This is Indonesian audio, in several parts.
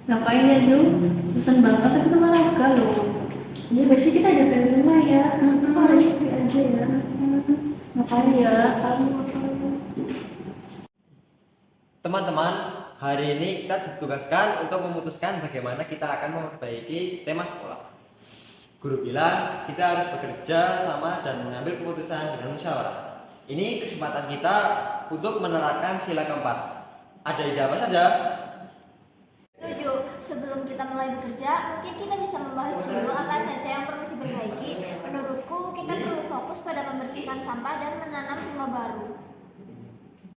Ngapain ya Zu? Bosan banget tapi sama Raga loh. Iya, biasanya kita ada plan 5 ya. Kok Hmm. ada free aja ya? Ngapain ya? Kamu ngapain? Teman-teman, hari ini kita ditugaskan untuk memutuskan bagaimana kita akan memperbaiki tema sekolah. Guru bilang kita harus bekerja sama dan mengambil keputusan dengan musyawarah. Ini kesempatan kita untuk menerapkan sila keempat. Ada ide apa saja? Setuju. Sebelum kita mulai bekerja, mungkin kita bisa membahas dulu apa saja yang perlu diperbaiki. Menurutku, kita perlu fokus pada membersihkan sampah dan menanam bunga baru.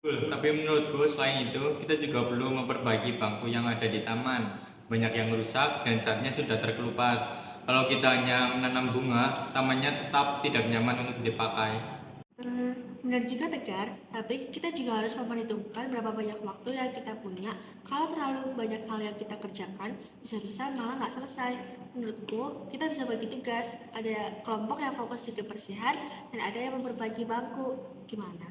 Betul, tapi menurutku selain itu kita juga perlu memperbaiki bangku yang ada di taman. Banyak yang rusak dan catnya sudah terkelupas. Kalau kita hanya menanam bunga, tamannya tetap tidak nyaman untuk dipakai. Benar juga Tegar, tapi kita juga harus memperhitungkan berapa banyak waktu yang kita punya. Kalau terlalu banyak hal yang kita kerjakan, bisa-bisa malah nggak selesai. Menurutku, kita bisa bagi tugas. Ada kelompok yang fokus di kebersihan dan ada yang memperbaiki bangku. Gimana?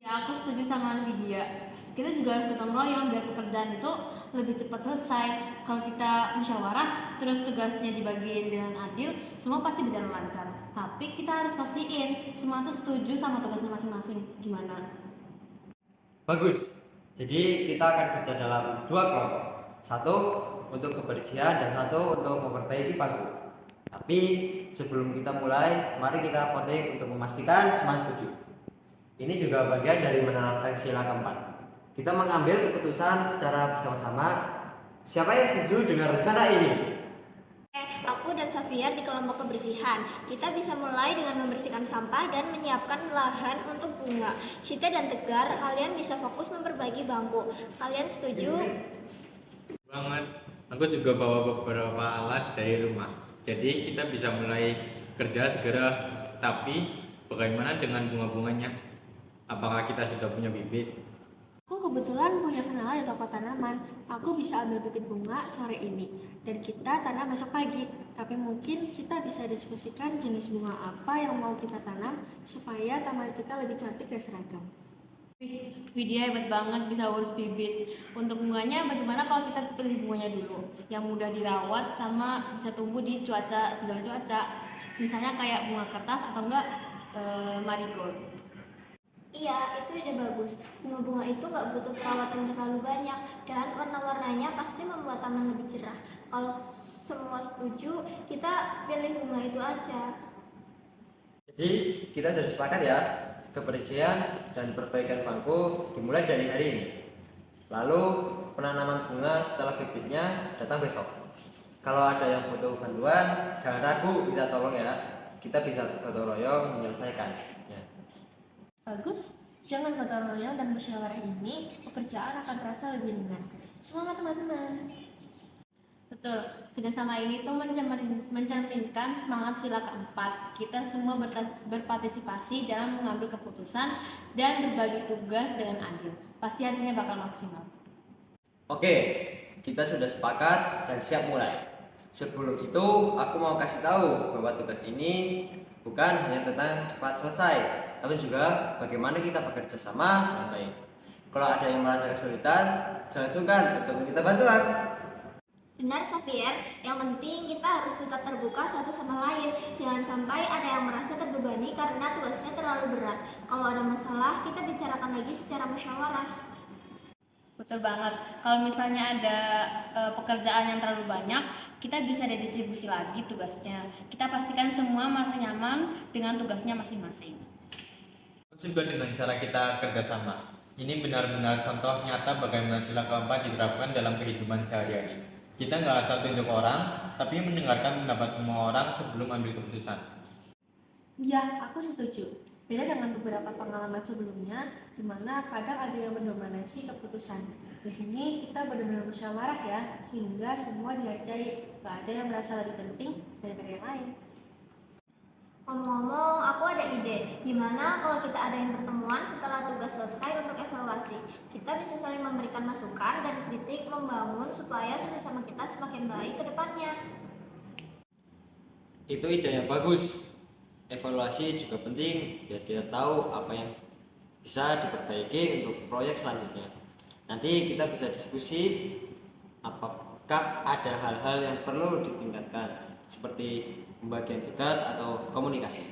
Ya aku setuju sama Lydia. Kita juga harus gotong royong biar pekerjaan itu lebih cepat selesai. Kalau kita musyawarah, terus tugasnya dibagiin dengan adil, semua pasti berjalan lancar. Tapi kita harus pastiin semua tuh setuju sama tugasnya masing-masing. Gimana? Bagus. Jadi kita akan kerja dalam dua kelompok. Satu untuk kebersihan dan satu untuk memperbaiki bangku. Tapi sebelum kita mulai, mari kita voting untuk memastikan semua setuju. Ini juga bagian dari menerapkan sila keempat. Kita mengambil keputusan secara bersama-sama. Siapa yang setuju dengan rencana ini? Aku dan Safiyar di kelompok kebersihan. Kita bisa mulai dengan membersihkan sampah dan menyiapkan lahan untuk bunga. Syita dan Tegar, kalian bisa fokus memperbaiki bangku. Kalian setuju? Banget. Aku juga bawa beberapa alat dari rumah. Jadi kita bisa mulai kerja segera. Tapi bagaimana dengan bunga-bunganya? Apakah kita sudah punya bibit? Aku kebetulan punya kenalan di toko tanaman. Aku bisa ambil bibit bunga sore ini dan kita tanam besok pagi. Tapi mungkin kita bisa diskusikan jenis bunga apa yang mau kita tanam supaya taman kita lebih cantik dan seragam. Widya hebat banget bisa urus bibit. Untuk bunganya bagaimana kalau kita pilih bunganya dulu? Yang mudah dirawat sama bisa tumbuh di segala cuaca. Misalnya kayak bunga kertas atau enggak marigold. Iya, itu ide bagus. Bunga-bunga itu nggak butuh perawatan terlalu banyak dan warna-warnanya pasti membuat taman lebih cerah. Kalau semua setuju, kita pilih bunga itu aja. Jadi kita sudah sepakat ya, kebersihan dan perbaikan bangku dimulai dari hari ini. Lalu penanaman bunga setelah bibitnya datang besok. Kalau ada yang butuh bantuan, jangan ragu minta tolong ya. Kita bisa gotong royong menyelesaikan. Bagus, jangan gotong royong dan musyawarah ini, pekerjaan akan terasa lebih ringan. Semangat teman-teman! Betul, kerjasama ini tuh mencerminkan semangat sila keempat. Kita semua berpartisipasi dalam mengambil keputusan dan berbagi tugas dengan adil. Pasti hasilnya bakal maksimal. Oke, kita sudah sepakat dan siap mulai. Sebelum itu, aku mau kasih tahu bahwa tugas ini bukan hanya tentang cepat selesai, tapi juga bagaimana kita bekerja sama dengan baik. Kalau ada yang merasa kesulitan, jangan sungkan untuk meminta bantuan. Benar, Safir. Yang penting kita harus tetap terbuka satu sama lain. Jangan sampai ada yang merasa terbebani karena tugasnya terlalu berat. Kalau ada masalah, kita bicarakan lagi secara musyawarah. Betul banget. Kalau misalnya ada pekerjaan yang terlalu banyak, kita bisa redistribusi lagi tugasnya. Kita pastikan semua merasa nyaman dengan tugasnya masing-masing. Juga dengan cara kita kerjasama. Ini benar-benar contoh nyata bagaimana sila keempat diterapkan dalam kehidupan sehari-hari. Kita nggak asal tunjuk orang, tapi mendengarkan pendapat semua orang sebelum ambil keputusan. Ya, aku setuju. Beda dengan beberapa pengalaman sebelumnya, di mana kadang ada yang mendominasi keputusan. Di sini kita benar-benar musyawarah ya, sehingga semua dihargai. Gak ada yang merasa lebih penting daripada yang lain. Ngomong-ngomong, aku ada ide. Gimana kalau kita adain pertemuan setelah tugas selesai untuk evaluasi? Kita bisa saling memberikan masukan dan kritik membangun supaya kerjasama kita semakin baik ke depannya. Itu ide yang bagus. Evaluasi juga penting biar kita tahu apa yang bisa diperbaiki untuk proyek selanjutnya. Nanti kita bisa diskusi apakah apakah ada hal-hal yang perlu ditingkatkan seperti pembagian tugas atau komunikasi?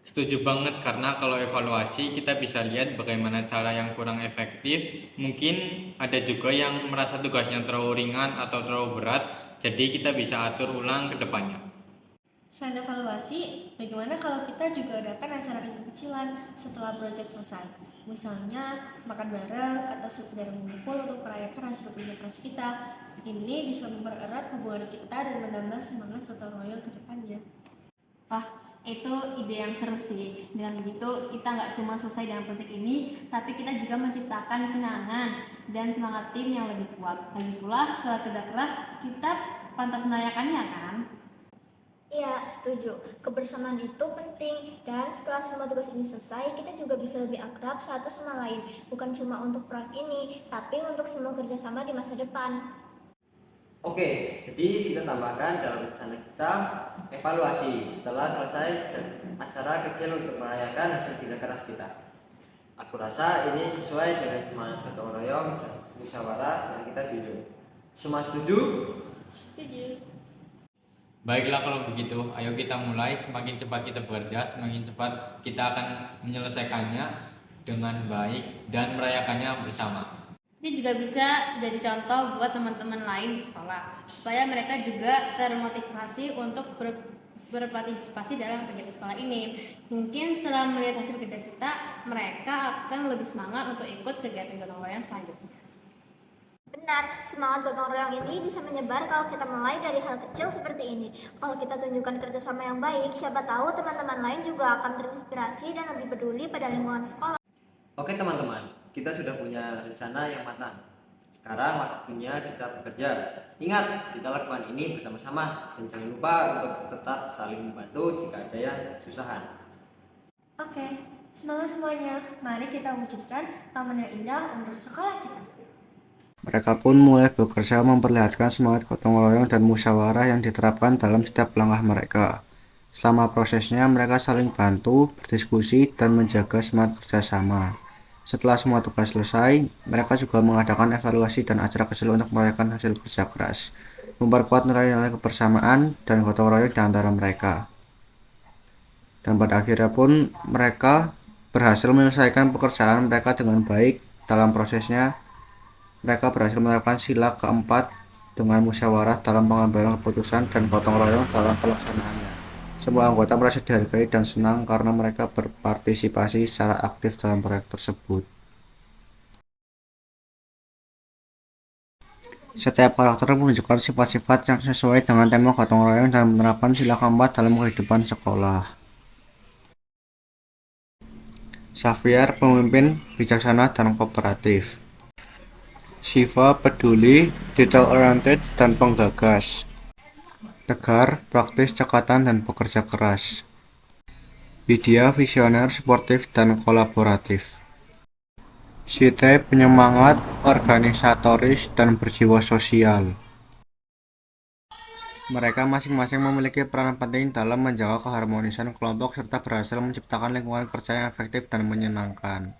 Setuju banget, karena kalau evaluasi kita bisa lihat bagaimana cara yang kurang efektif. Mungkin ada juga yang merasa tugasnya terlalu ringan atau terlalu berat, jadi kita bisa atur ulang ke depannya. Selain evaluasi, bagaimana kalau kita juga adakan acara kecil-kecilan setelah proyek selesai? Misalnya makan bareng atau sekedar mengumpul untuk merayakan hasil kerja keras kita. Ini bisa mempererat hubungan kita dan menambah semangat gotong royong ke depannya. Wah, itu ide yang seru sih. Dengan begitu, kita nggak cuma selesai dengan proyek ini, tapi kita juga menciptakan kenangan dan semangat tim yang lebih kuat. Lagi pula, setelah kerja keras, kita pantas merayakannya kan? Iya, setuju. Kebersamaan itu penting, dan setelah semua tugas ini selesai, kita juga bisa lebih akrab satu sama lain. Bukan cuma untuk proyek ini, tapi untuk semua kerjasama di masa depan. Oke, jadi kita tambahkan dalam rencana kita evaluasi setelah selesai dan acara kecil untuk merayakan hasil kerja keras kita. Aku rasa ini sesuai dengan semangat gotong royong dan musyawarah yang kita junjung. Semua setuju? Setuju. Baiklah kalau begitu, ayo kita mulai. Semakin cepat kita bekerja, semakin cepat kita akan menyelesaikannya dengan baik dan merayakannya bersama. Ini juga bisa jadi contoh buat teman-teman lain di sekolah, supaya mereka juga termotivasi untuk berpartisipasi dalam kegiatan sekolah ini. Mungkin setelah melihat hasil kerja kita, mereka akan lebih semangat untuk ikut kegiatan gotong royong selanjutnya. Benar, semangat gotong royong ini bisa menyebar kalau kita mulai dari hal kecil seperti ini. Kalau kita tunjukkan kerjasama yang baik, siapa tahu teman-teman lain juga akan terinspirasi dan lebih peduli pada lingkungan sekolah. Oke teman-teman, kita sudah punya rencana yang matang. Sekarang waktunya kita bekerja. Ingat, kita lakukan ini bersama-sama dan jangan lupa untuk tetap saling membantu jika ada yang kesusahan. Oke, semangat semuanya. Mari kita wujudkan taman yang indah untuk sekolah kita. Mereka pun mulai bekerja memperlihatkan semangat gotong royong dan musyawarah yang diterapkan dalam setiap langkah mereka. Selama prosesnya, mereka saling bantu, berdiskusi, dan menjaga semangat kerjasama. Setelah semua tugas selesai, mereka juga mengadakan evaluasi dan acara kecil untuk merayakan hasil kerja keras, memperkuat nilai-nilai kebersamaan dan gotong royong di antara mereka. Dan pada akhirnya pun, mereka berhasil menyelesaikan pekerjaan mereka dengan baik. Dalam prosesnya, mereka berhasil menerapkan sila keempat dengan musyawarah dalam pengambilan keputusan dan gotong royong dalam pelaksanaannya. Semua anggota merasa dihargai dan senang karena mereka berpartisipasi secara aktif dalam proyek tersebut. Setiap karakter menunjukkan sifat-sifat yang sesuai dengan tema gotong royong dan menerapkan sila keempat dalam kehidupan sekolah. Xavier, pemimpin bijaksana dan kooperatif. Shiva, peduli, detail-oriented, dan penggagas. Tegar, praktis, cekatan, dan bekerja keras. Widya, visioner, sportif, dan kolaboratif. Site, penyemangat, organisatoris, dan berjiwa sosial. Mereka masing-masing memiliki peran penting dalam menjaga keharmonisan kelompok serta berhasil menciptakan lingkungan kerja yang efektif dan menyenangkan.